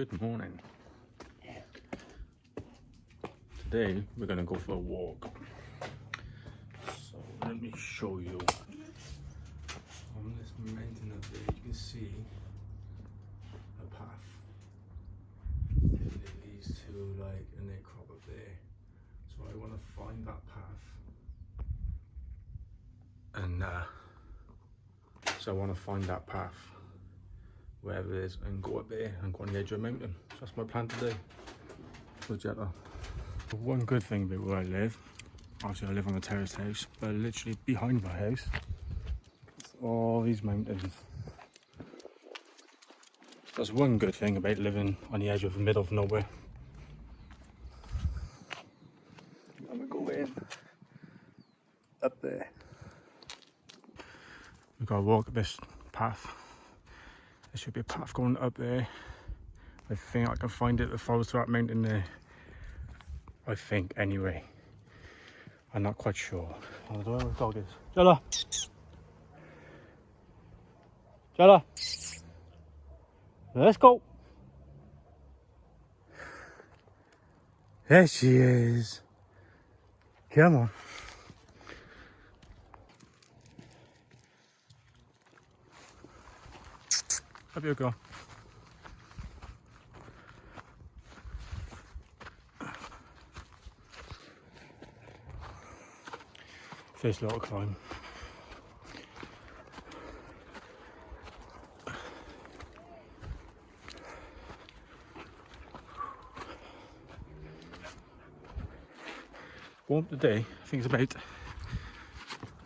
Good morning. Today we're gonna go for a walk. So let me show you. On this mountain up there, you can see a path. And it leads to like a neck crop up there. So I want to find that path. And so I want to find that path, wherever it is, and go up there and go on the edge of the mountain. So that's my plan today. With Jetta. One good thing about where I live, obviously I live on a terraced house, but literally behind my house, it's all these mountains. That's one good thing about living on the edge of the middle of nowhere. I'm gonna go in up there. We've got to walk up this path. There should be a path going up there. I think I can find it that follows to that mountain there. I think, anyway. I'm not quite sure. I don't know where the dog is. Jella! Jella! Let's go! There she is. Come on. Up you go. First little climb. Warm today. I think it's about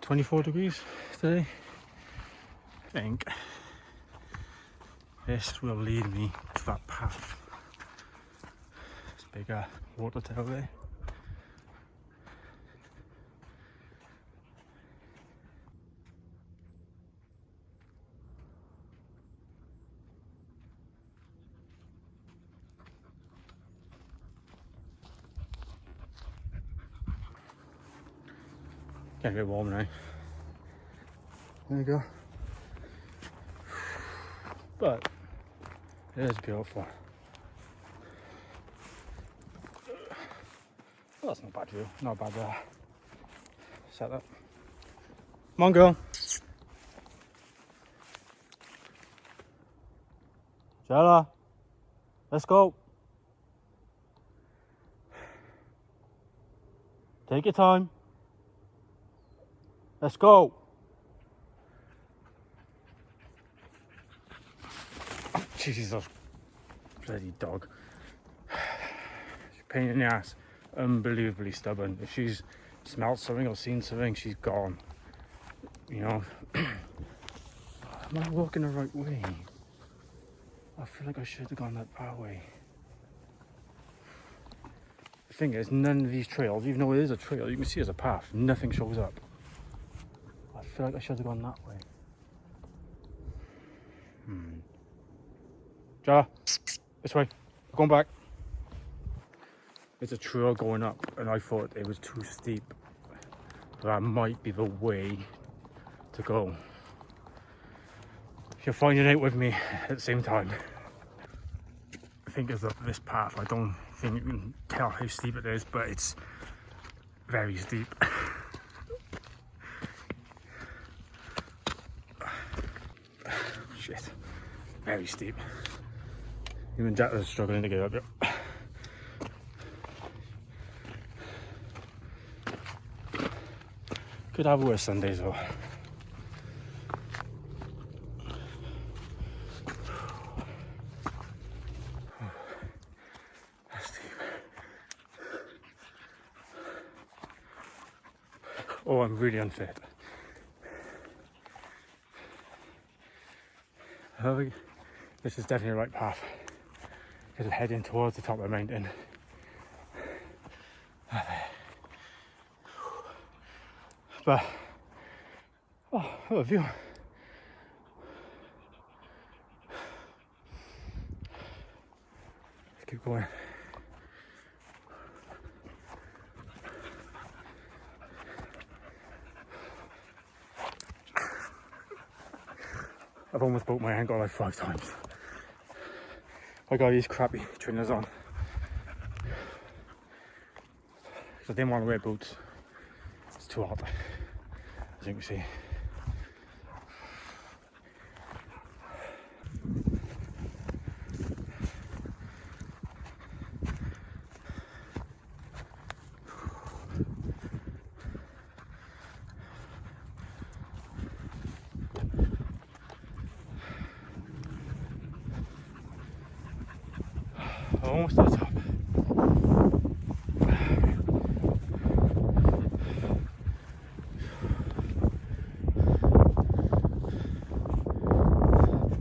24 degrees today. I think this will lead me to that path. This big water tower there. Getting a bit warm now. There you go. But it is beautiful. Well, that's not a bad view. Not a bad setup. Come on, girl. Jella, let's go. Take your time. Let's go. Oh, Jesus, bloody dog. She's a pain in the ass. Unbelievably stubborn. If she's smelled something or seen something, she's gone. You know. Am I walking the right way? I feel like I should have gone that way. The thing is, none of these trails, even though it is a trail, you can see there's a path, nothing shows up. I feel like I should have gone that way. Jella, this way. We're going back. It's a trail going up, and I thought it was too steep. But that might be the way to go. You're finding out with me at the same time. I think it's up this path. I don't think you can tell how steep it is, but it's very steep. Shit, very steep. Even Jack is struggling to get up here. Could have worse Sundays though. That's steep. Oh, I'm really unfit. This is definitely the right path. Because we're heading towards the top of the mountain. But, oh, what a view. Let's keep going. I've almost broke my ankle like 5 times. I got these crappy trainers on. I didn't want to wear boots. It's too hot, as you can see. Almost to the top.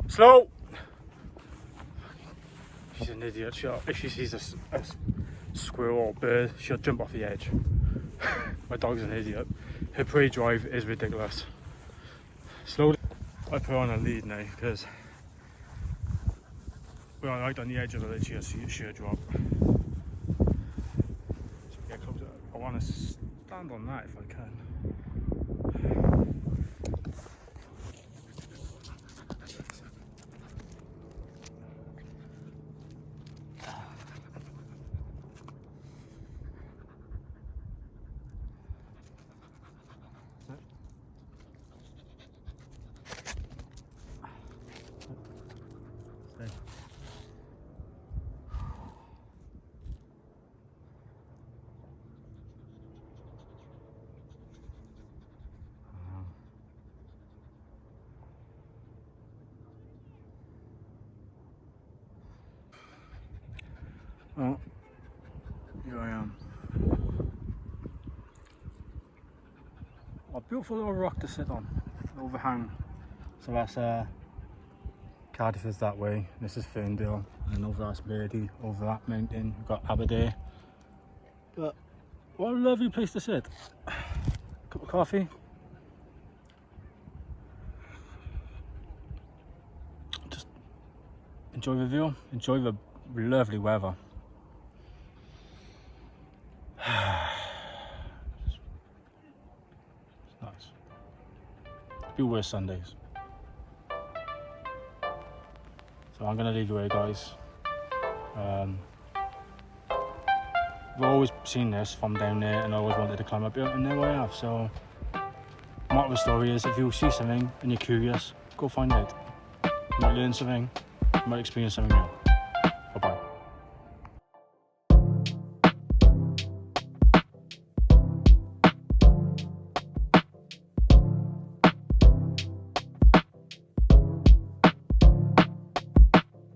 Slow! She's an idiot. If she sees a squirrel or bird, she'll jump off the edge. My dog's an idiot. Her prey drive is ridiculous. Slowly, I put her on a lead now because we're right on the edge of the ledge here, so you sheer drop. So get closer. I want to stand on that if I can. Oh, here I am. A beautiful little rock to sit on, overhang. So that's Cardiff is that way, this is Ferndale, and over that's Verdi, over that mountain we've got Aberdeen. But what a lovely place to sit. Cup of coffee. Just enjoy the view, enjoy the lovely weather. It's nice. Be worse Sundays. So I'm gonna leave you here, guys. I've always seen this from down there and I always wanted to climb up here, and there I have. So moral of the story is, if you see something and you're curious, go find out. You might learn something, you might experience something new.